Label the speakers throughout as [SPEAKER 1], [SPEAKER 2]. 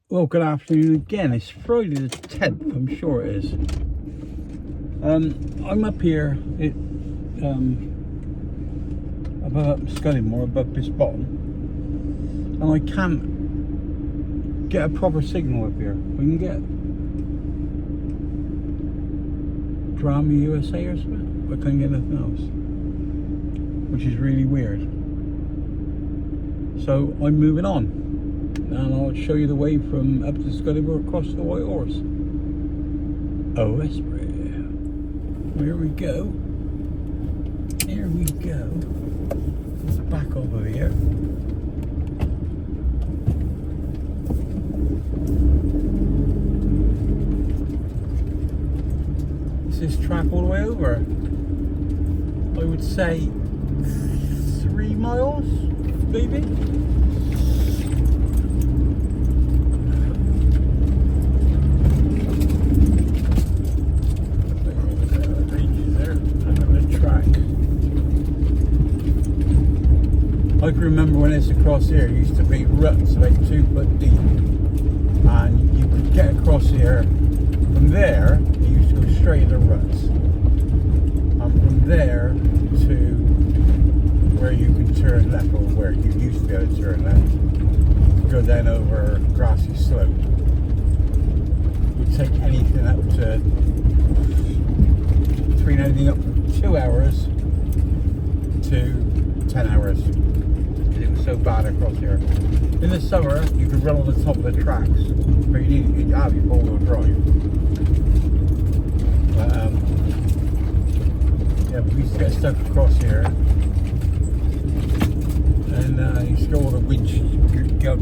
[SPEAKER 1] Well, good afternoon again. It's Friday the 10th, I'm sure it is. I'm up here above Scullymore, above Bisbottom, and I can't get a proper signal up here. We can get Drama USA or something, but I couldn't get nothing else, which is really weird. So I'm moving on. And I'll show you the way from up to Scullymore across the White Horse. Oh, Esprit. Here we go. Here we go. Let's back over here. Is this track all the way over? I would say 3 miles, maybe? I can remember when it's across here, it used to be ruts about 2 foot deep, and you could get across here. From there, you used to go straight into ruts, and from there to where you can turn left, or where you used to be able to turn left, go down over a grassy slope. It would take anything up to between anything up to 2 hours to 10 hours. It was so bad across here. In the summer, you could run on the top of the tracks, but you need to have your four-wheel drive. But yeah, we used to get stuck across here, and you used to get all the winch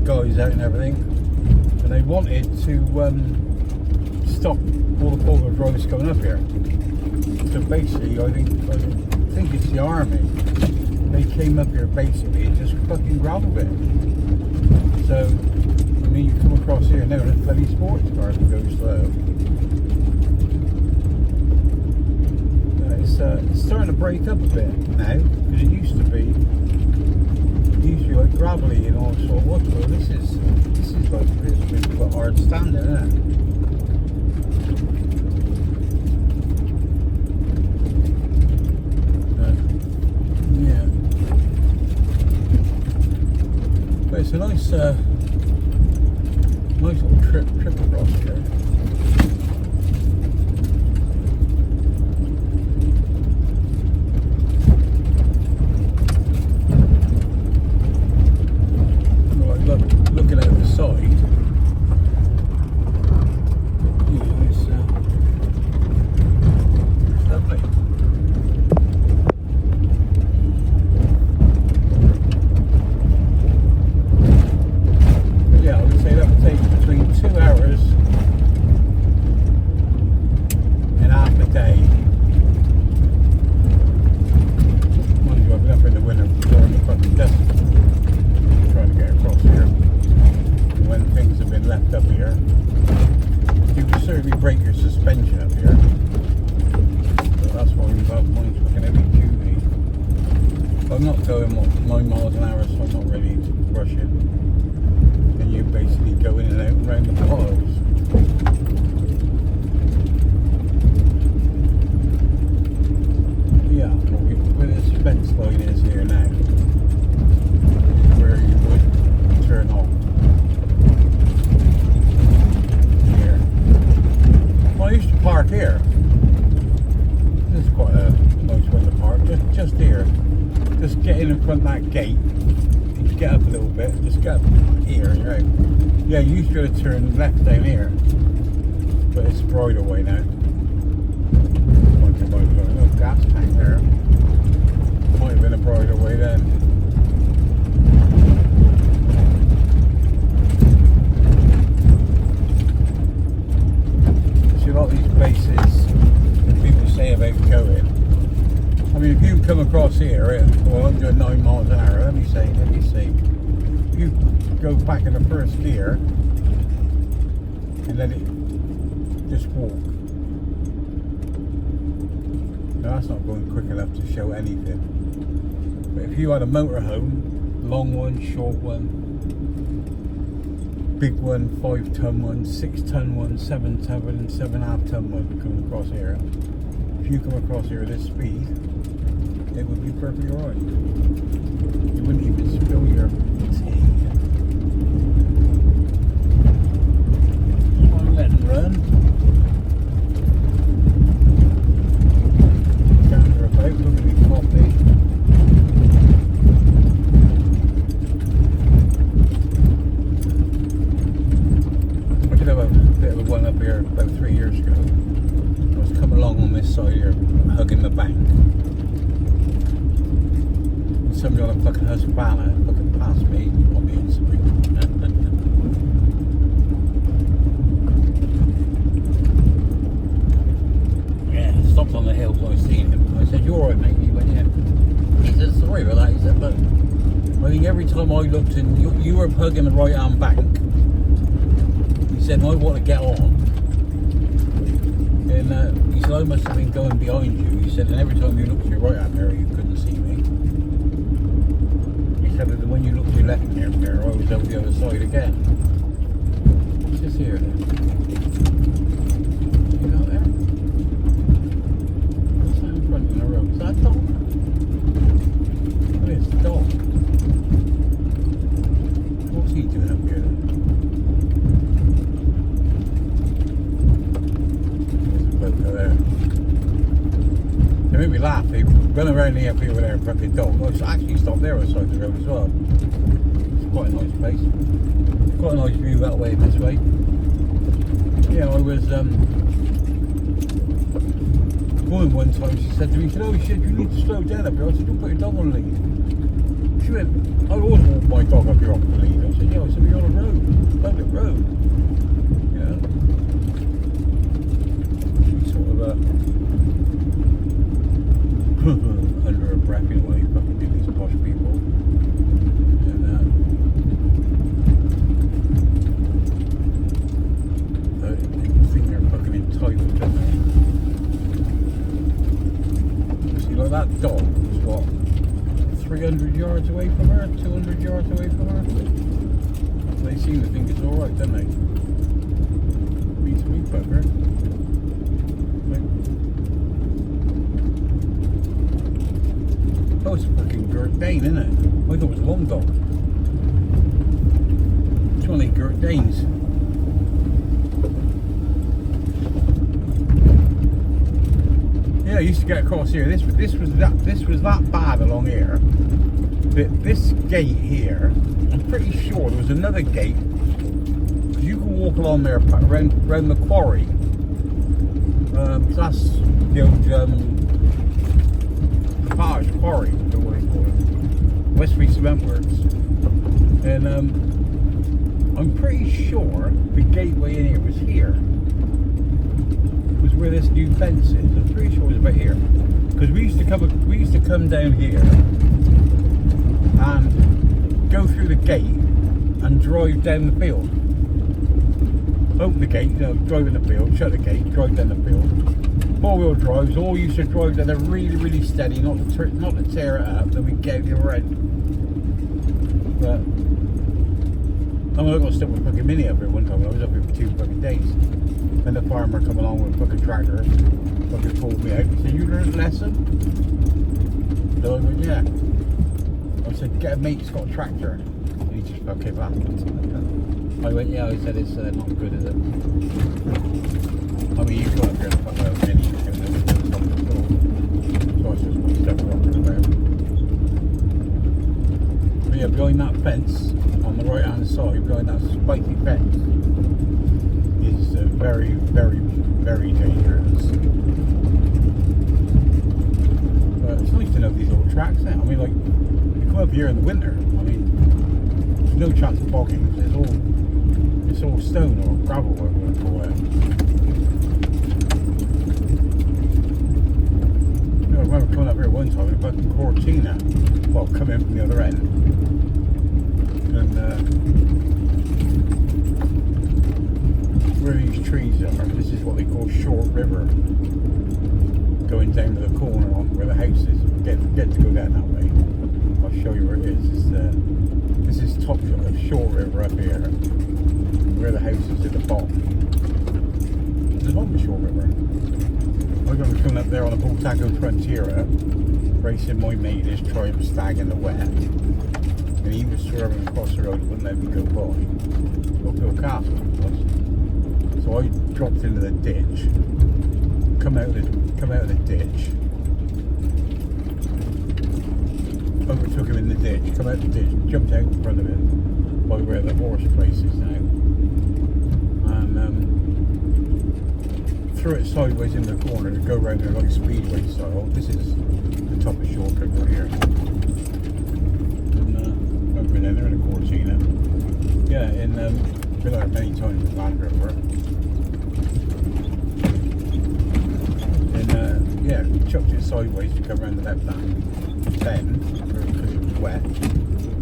[SPEAKER 1] guys out and everything, and they wanted to stop all the four-wheel drives coming up here. So basically, I think it's the army. They came up here basically and just fucking gravelled it. So, I mean, you come across here now, there's bloody sports cars that go slow. It's starting to break up a bit now, because it used to be like gravelly and all sort of what. Well, this is like it's quite hard standing, isn't it? It's a nice little trip across here. Well, looking out the side, yeah, it's lovely. Yeah, I would say that would take between 2 hours and half a day. Mind you, I've been up in the winter during the fucking desert trying to get across here. And when things have been left up here, you can certainly break your suspension up here. But that's why we've got mine's fucking heavy duty. I'm not going 9 miles an hour, so I'm not really rushing. You basically go in and out around the piles. Yeah, where this fence line is here now, where you would turn off. Here. Well, I used to park here. This is quite a nice one to park, just here. Just get in front of that gate. Get up a little bit, just get up here, right? Yeah, you used to go to turn left down here, but it's right away now. Might have been a little gas tank there. Might have been a brighter way then. See a lot of these places that people say about going. I mean, if you come across here, well, I'm doing 9 miles an hour. Let me see. If you go back in the first gear and let it just walk. Now, that's not going quick enough to show anything. But if you had a motorhome, long one, short one, big one, 5-ton one, 6-ton one, 7-ton and 7.5-ton one coming across here. If you come across here at this speed, it would be perfectly alright. You wouldn't even spill your tea. Just want to let them run. Canter about, look at me coffee. I did have a bit of a one up here about 3 years ago. I was coming along on this side here, hugging the bank. Somebody on a fucking Husqvarna looking past me on the inside. Yeah, stopped on the hill when I seen him. I said, "You alright, mate?" He went, "Yeah." He said, "Sorry about that." He said, "Look, I think every time I looked in, you were hugging the right hand bank." He said, "I want to get on." And he said, "I must have been going behind you." He said, "And every time you looked to your right hand mirror, you couldn't see me." He said that when you look to your left hand mirror, I was over the other side again. What's this here then? You got there? What's that in front of the road? Is that a dog? Oh, it's a dog. What's he doing up here then? There's a bloke there. They made me laugh. They run around here with their fucking dog. I actually stopped there on the side of the road as well. It's quite a nice place. Quite a nice view that way, this way. Yeah, I was woman one time, she said to me, "Oh shit, you need to slow down up here." I said, "Don't put your dog on the lead." She went, "I always walk my dog up here off the lead." I said, "Yeah." I said, "You're on a road, public road." You know? She sort of under her breath in a way, fucking do these posh people. And they think they're fucking entitled, don't they? See, like that dog was what, 300 yards away from her, 200 yards away from her. They seem to think it's alright, don't they? Beats me, fucker. Oh, it's a fucking Great Dane, isn't it? I thought it was a long dog. It's one of the Great Danes. Yeah, I used to get across here. This was that bad along here. This gate here, I'm pretty sure there was another gate. You can walk along there around the quarry. That's the old Potter's Quarry, or what they call it, Westbury Cement Works. And I'm pretty sure the gateway in here was here. It was where this new fence is. I'm pretty sure it was about here. Because we used to come down here and go through the gate and drive down the field. Open the gate, drive in the field, shut the gate, drive down the field. 4-wheel drives, all used to drive down there really, really steady, not to tear it up, then we get the other end. But I'm not going to stick with a fucking Mini up here one time. I was up here for 2 fucking days. And the farmer come along with a fucking tractor, fucking pulled me out. He said, "You learned a lesson?" So I went, "Yeah." I said, "Get a mate that's got a tractor." And he just fucking laughed. I went, "Yeah." I said, "It's not good, is it?" I mean, you go up here and fuck out Mini, and then it's on the floor. So I just put stuff rocking around. But yeah, behind that fence, on the right hand side, behind that spiky fence, is very, very, very dangerous. But it's nice to know these little tracks now. I mean, like, you come up here in the winter, I mean, there's no chance of bogging. It's all stone or gravel, whatever you want to call it. I remember coming up here one time in fucking Cortina. Well, coming in from the other end. And where these trees are, this is what they call Short River. Going down to the corner on where the house is. Get to go down that way. I'll show you where it is. This is top of Short River up here. where the house is at the bottom. There's one short river. I'm going to be coming up there on the Bultaco Frontiera, racing my mate, his Triumph Stag in the wet. And he was swerving across the road, wouldn't let me go by. Uphill Castle it was. So I dropped into the ditch, come out of the ditch, overtook him in the ditch, come out the ditch, jumped out in front of him by where the horse place is now, and threw it sideways in the corner to go around there like speedway style. This is the top of Short River here. And I've been in there in a Cortina. Yeah, been there many times in Land Rover. And yeah, chucked it sideways to come around the left hand. Then, because it was wet,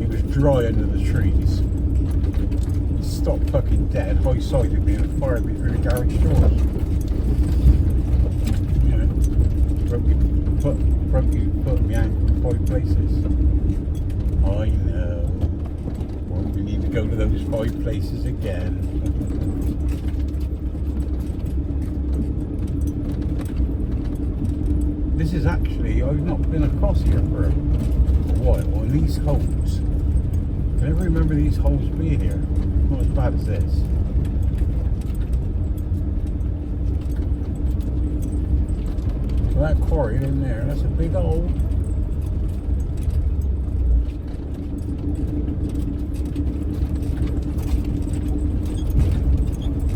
[SPEAKER 1] it was dry under the trees. It stopped fucking dead, high-sided me and fired me through the garage doors. You know, broke your foot in my ankle in 5 places. I know. Well, we need to go to those 5 places again. This is actually, I've not been across here for a while, and these holes, I never remember these holes being here. Not as bad as this. Well, that quarry in there, that's a big hole.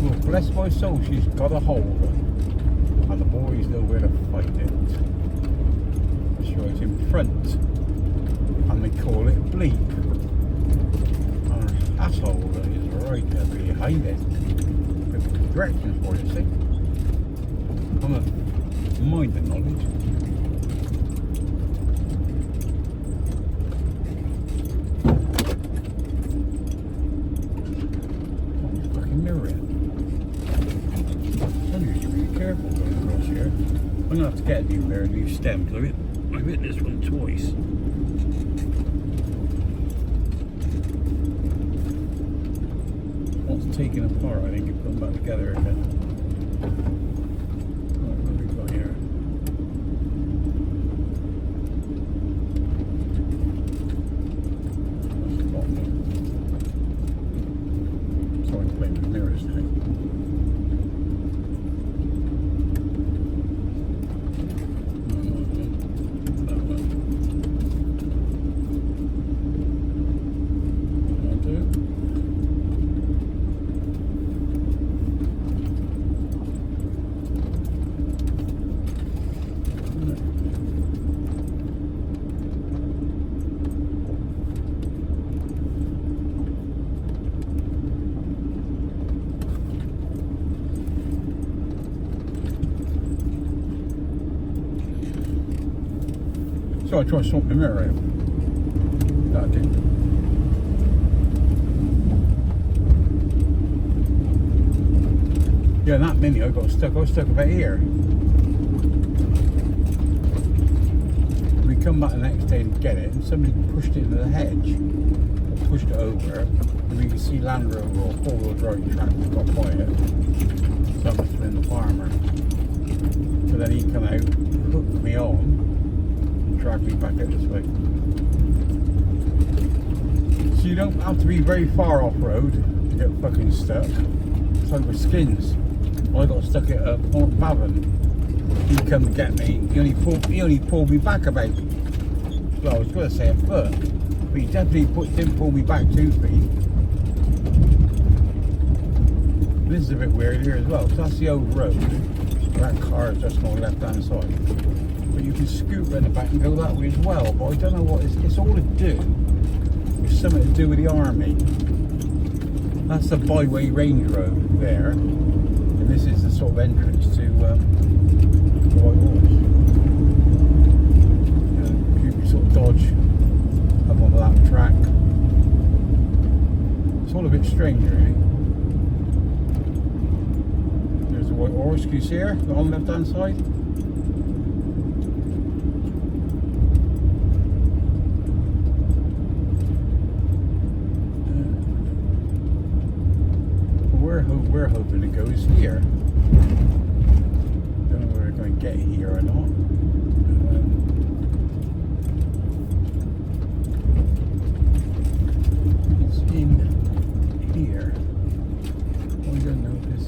[SPEAKER 1] Well, bless my soul, she's got a hole, and the boys know where to find it. It's right in front, and they call it Bleep. And that hole is right there behind it. With directions for you, see? I'm a mind the knowledge. Oh, fucking mirror in. Somebody's really careful going across here. I'm going to have to get a new pair of new stems. I've hit this one twice. One's taken apart, I think, and put them back together again. Right, what have we got here? That's the bottom one. Sorry to play with mirrors today. So I tried to sort my mirror out. That did. Yeah, that mini I got stuck. I was stuck about here. We come back the next day and get it, and somebody pushed it into the hedge. Or pushed it over, and we could see Land Rover or 4-wheel drive track that got by it. So that must have been the farmer. So then he come out, hooked me on, drag me back out this way. So you don't have to be very far off road to get fucking stuck. It's like with Skins. I got stuck at Port Bavon. He come to get me. He only pulled me back about, well, I was going to say a foot, but he definitely didn't pull me back 2 feet. This is a bit weird here as well, because that's the old road. That car is just on the left hand side. But you can scoot around the back and go that way as well. But I don't know what it's all to do. It's something to do with the army. That's the Byway Range Road there, and this is the sort of entrance to White Horse. You can sort of dodge up on that track. It's all a bit strange, really. There's the White Horse. Can you see her on the left hand side? we're hoping to go is here. Don't know whether we're going to get here or not. It's in here. We don't know if this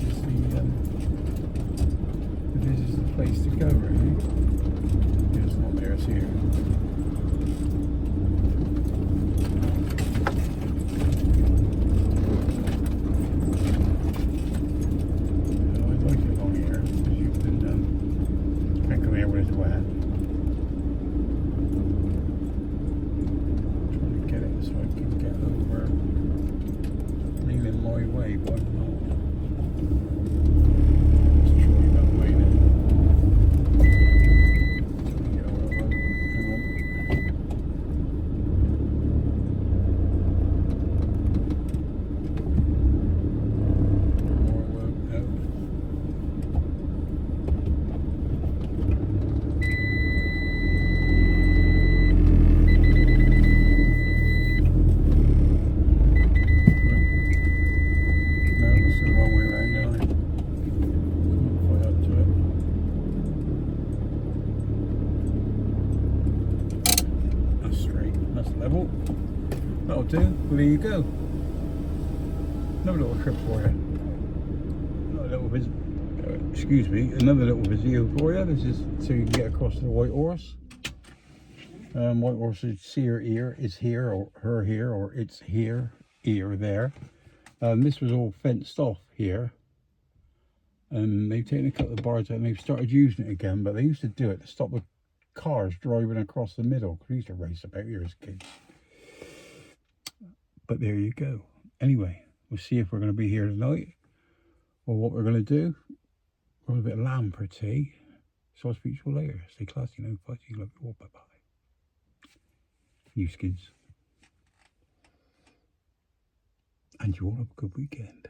[SPEAKER 1] is the place to go, really. It's not there, it's here. Level. That'll do. Well, there you go. Another little trip for you. Another little video for you. This is so you can get across to the White Horse. White Horse's seer ear is here, or her here, or it's here, ear there. This was all fenced off here. And they've taken a couple of bars out and they've started using it again, but they used to do it to stop the cars driving across the middle. We used to race about here as kids. But there you go. Anyway, we'll see if we're going to be here tonight or what we're going to do. We'll have a bit of lamb for tea. So I'll speak to you later. Stay classy, no fussy, love you all. Bye bye. You skins. And you all have a good weekend.